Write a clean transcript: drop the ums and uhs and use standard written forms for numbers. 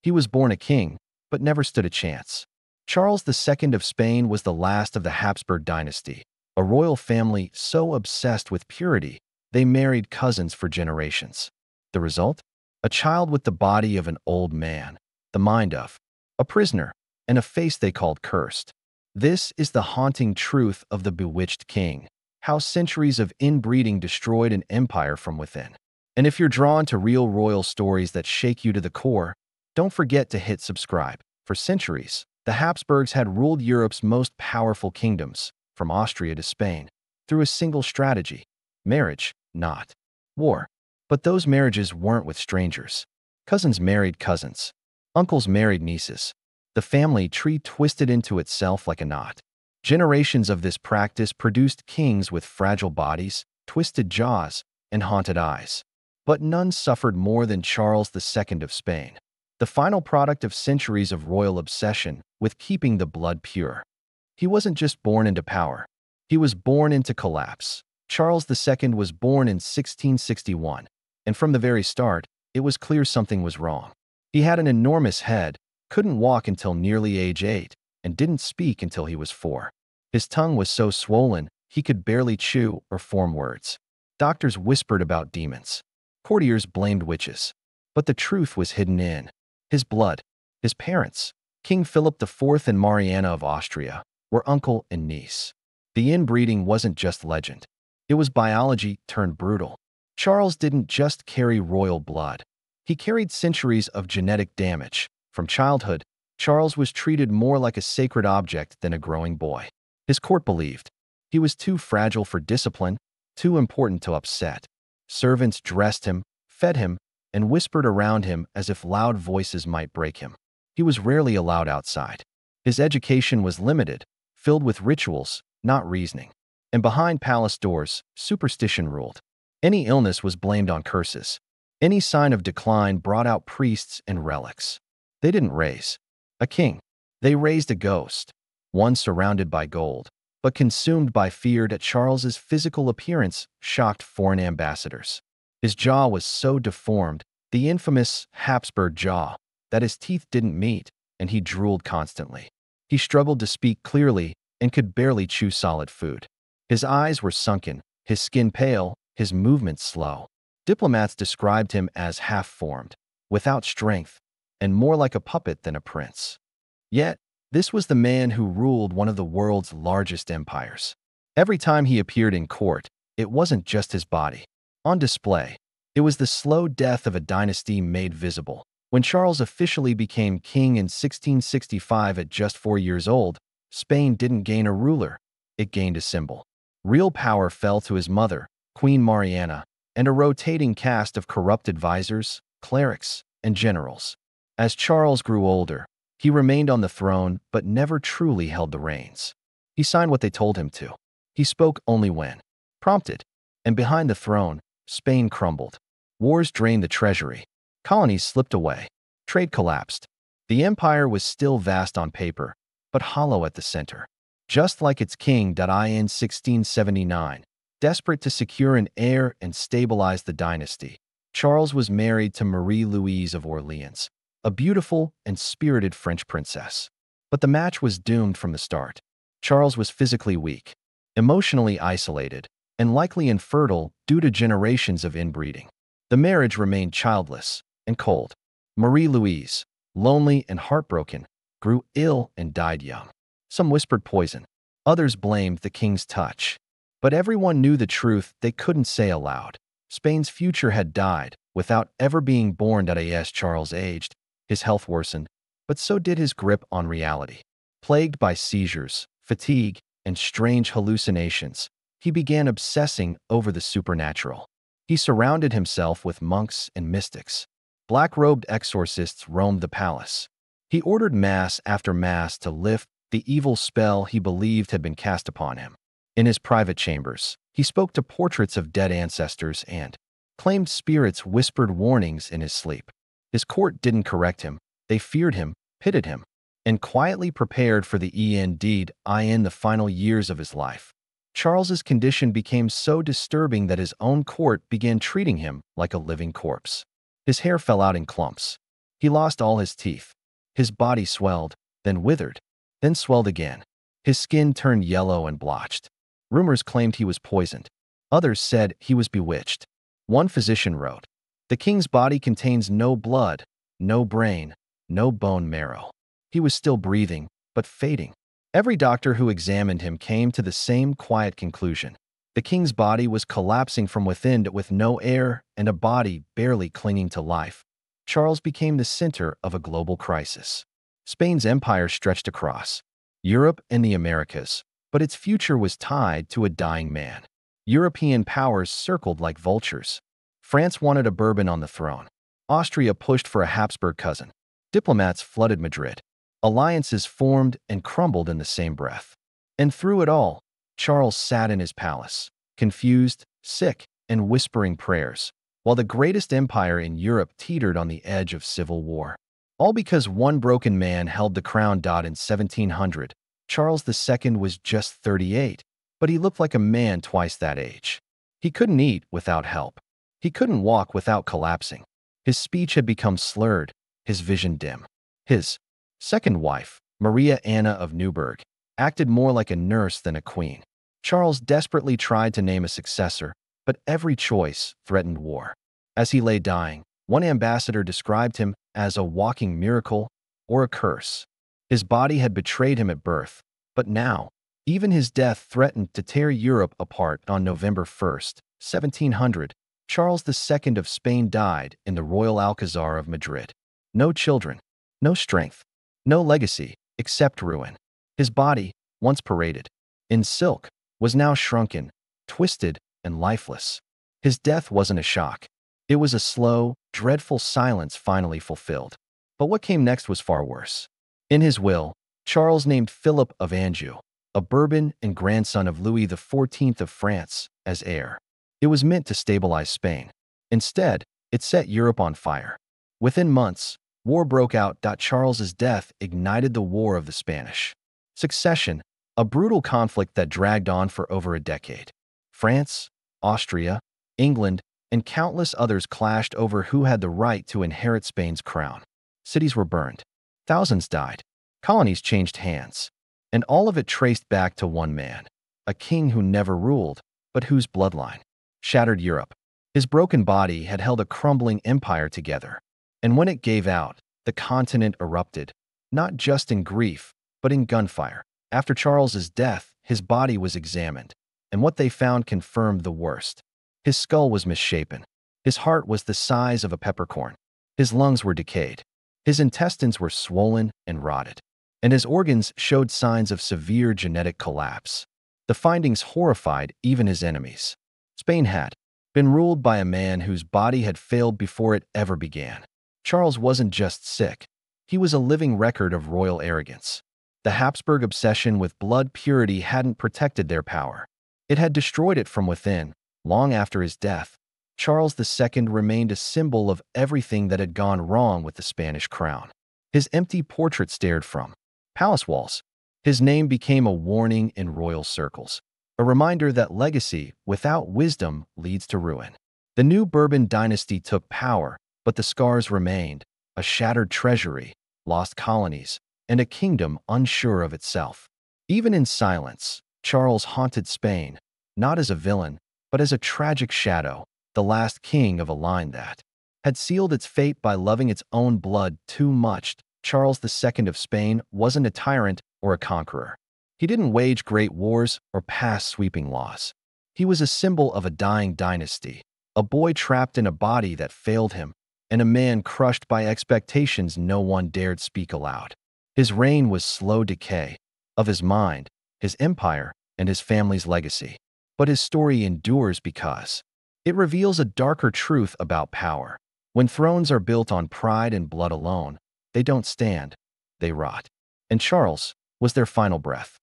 He was born a king, but never stood a chance. Charles II of Spain was the last of the Habsburg dynasty, a royal family so obsessed with purity they married cousins for generations. The result? A child with the body of an old man, the mind of a prisoner, and a face they called cursed. This is the haunting truth of the bewitched king, how centuries of inbreeding destroyed an empire from within. And if you're drawn to real royal stories that shake you to the core, don't forget to hit subscribe. For centuries, the Habsburgs had ruled Europe's most powerful kingdoms, from Austria to Spain, through a single strategy: marriage, not war. But those marriages weren't with strangers. Cousins married cousins. Uncles married nieces. The family tree twisted into itself like a knot. Generations of this practice produced kings with fragile bodies, twisted jaws, and haunted eyes. But none suffered more than Charles II of Spain, the final product of centuries of royal obsession with keeping the blood pure. He wasn't just born into power. He was born into collapse. Charles II was born in 1661, and from the very start, it was clear something was wrong. He had an enormous head, couldn't walk until nearly age 8, and didn't speak until he was 4. His tongue was so swollen, he could barely chew or form words. Doctors whispered about demons. Courtiers blamed witches. But the truth was hidden in his blood. His parents, King Philip IV and Mariana of Austria, were uncle and niece. The inbreeding wasn't just legend. It was biology turned brutal. Charles didn't just carry royal blood. He carried centuries of genetic damage. From childhood, Charles was treated more like a sacred object than a growing boy. His court believed he was too fragile for discipline, too important to upset. Servants dressed him, fed him, and whispered around him as if loud voices might break him. He was rarely allowed outside. His education was limited, filled with rituals, not reasoning. And behind palace doors, superstition ruled. Any illness was blamed on curses. Any sign of decline brought out priests and relics. They didn't raise a king. They raised a ghost, one surrounded by gold, but consumed by fear that Charles's physical appearance shocked foreign ambassadors. His jaw was so deformed, the infamous Habsburg jaw, that his teeth didn't meet, and he drooled constantly. He struggled to speak clearly and could barely chew solid food. His eyes were sunken, his skin pale, his movements slow. Diplomats described him as half-formed, without strength, and more like a puppet than a prince. Yet, this was the man who ruled one of the world's largest empires. Every time he appeared in court, it wasn't just his body on display. It was the slow death of a dynasty made visible. When Charles officially became king in 1665 at just 4 years old, Spain didn't gain a ruler, it gained a symbol. Real power fell to his mother, Queen Mariana, and a rotating cast of corrupt advisors, clerics, and generals. As Charles grew older, he remained on the throne but never truly held the reins. He signed what they told him to. He spoke only when prompted. And behind the throne, Spain crumbled. Wars drained the treasury. Colonies slipped away. Trade collapsed. The empire was still vast on paper, but hollow at the center. Just like its king in 1679, desperate to secure an heir and stabilize the dynasty, Charles was married to Marie-Louise of Orleans, a beautiful and spirited French princess. But the match was doomed from the start. Charles was physically weak, emotionally isolated, and likely infertile due to generations of inbreeding. The marriage remained childless and cold. Marie-Louise, lonely and heartbroken, grew ill and died young. Some whispered poison. Others blamed the king's touch. But everyone knew the truth they couldn't say aloud. Spain's future had died without ever being born. As Charles aged, his health worsened, but so did his grip on reality. Plagued by seizures, fatigue, and strange hallucinations, he began obsessing over the supernatural. He surrounded himself with monks and mystics. Black-robed exorcists roamed the palace. He ordered mass after mass to lift the evil spell he believed had been cast upon him. In his private chambers, he spoke to portraits of dead ancestors and claimed spirits whispered warnings in his sleep. His court didn't correct him. They feared him, pitied him, and quietly prepared for the end in the final years of his life. Charles's condition became so disturbing that his own court began treating him like a living corpse. His hair fell out in clumps. He lost all his teeth. His body swelled, then withered, then swelled again. His skin turned yellow and blotched. Rumors claimed he was poisoned. Others said he was bewitched. One physician wrote, "The king's body contains no blood, no brain, no bone marrow." He was still breathing, but fading. Every doctor who examined him came to the same quiet conclusion. The king's body was collapsing from within with no air and a body barely clinging to life. Charles became the center of a global crisis. Spain's empire stretched across Europe and the Americas, but its future was tied to a dying man. European powers circled like vultures. France wanted a Bourbon on the throne. Austria pushed for a Habsburg cousin. Diplomats flooded Madrid. Alliances formed and crumbled in the same breath. And through it all, Charles sat in his palace, confused, sick, and whispering prayers, while the greatest empire in Europe teetered on the edge of civil war. All because one broken man held the crown. In 1700, Charles II was just 38, but he looked like a man twice that age. He couldn't eat without help. He couldn't walk without collapsing. His speech had become slurred, his vision dim. His second wife, Maria Anna of Neuburg, acted more like a nurse than a queen. Charles desperately tried to name a successor, but every choice threatened war. As he lay dying, one ambassador described him as a walking miracle or a curse. His body had betrayed him at birth, but now, even his death threatened to tear Europe apart. On November 1st, 1700, Charles II of Spain died in the Royal Alcazar of Madrid. No children, no strength, no legacy, except ruin. His body, once paraded in silk, was now shrunken, twisted, and lifeless. His death wasn't a shock. It was a slow, dreadful silence finally fulfilled. But what came next was far worse. In his will, Charles named Philip of Anjou, a Bourbon and grandson of Louis XIV of France, as heir. It was meant to stabilize Spain. Instead, it set Europe on fire. Within months, war broke out. Charles's death ignited the War of the Spanish Succession, a brutal conflict that dragged on for over a decade. France, Austria, England, and countless others clashed over who had the right to inherit Spain's crown. Cities were burned. Thousands died. Colonies changed hands. And all of it traced back to one man, a king who never ruled, but whose bloodline shattered Europe. His broken body had held a crumbling empire together. And when it gave out, the continent erupted, not just in grief, but in gunfire. After Charles's death, his body was examined, and what they found confirmed the worst. His skull was misshapen. His heart was the size of a peppercorn. His lungs were decayed. His intestines were swollen and rotted. And his organs showed signs of severe genetic collapse. The findings horrified even his enemies. Spain had been ruled by a man whose body had failed before it ever began. Charles wasn't just sick. He was a living record of royal arrogance. The Habsburg obsession with blood purity hadn't protected their power. It had destroyed it from within. Long after his death, Charles II remained a symbol of everything that had gone wrong with the Spanish crown. His empty portrait stared from palace walls. His name became a warning in royal circles, a reminder that legacy without wisdom leads to ruin. The new Bourbon dynasty took power, but the scars remained: a shattered treasury, lost colonies, and a kingdom unsure of itself. Even in silence, Charles haunted Spain, not as a villain, but as a tragic shadow, the last king of a line that had sealed its fate by loving its own blood too much. Charles II of Spain wasn't a tyrant or a conqueror. He didn't wage great wars or pass sweeping laws. He was a symbol of a dying dynasty, a boy trapped in a body that failed him, and a man crushed by expectations no one dared speak aloud. His reign was slow decay of his mind, his empire, and his family's legacy. But his story endures because it reveals a darker truth about power. When thrones are built on pride and blood alone, they don't stand, they rot. And Charles was their final breath.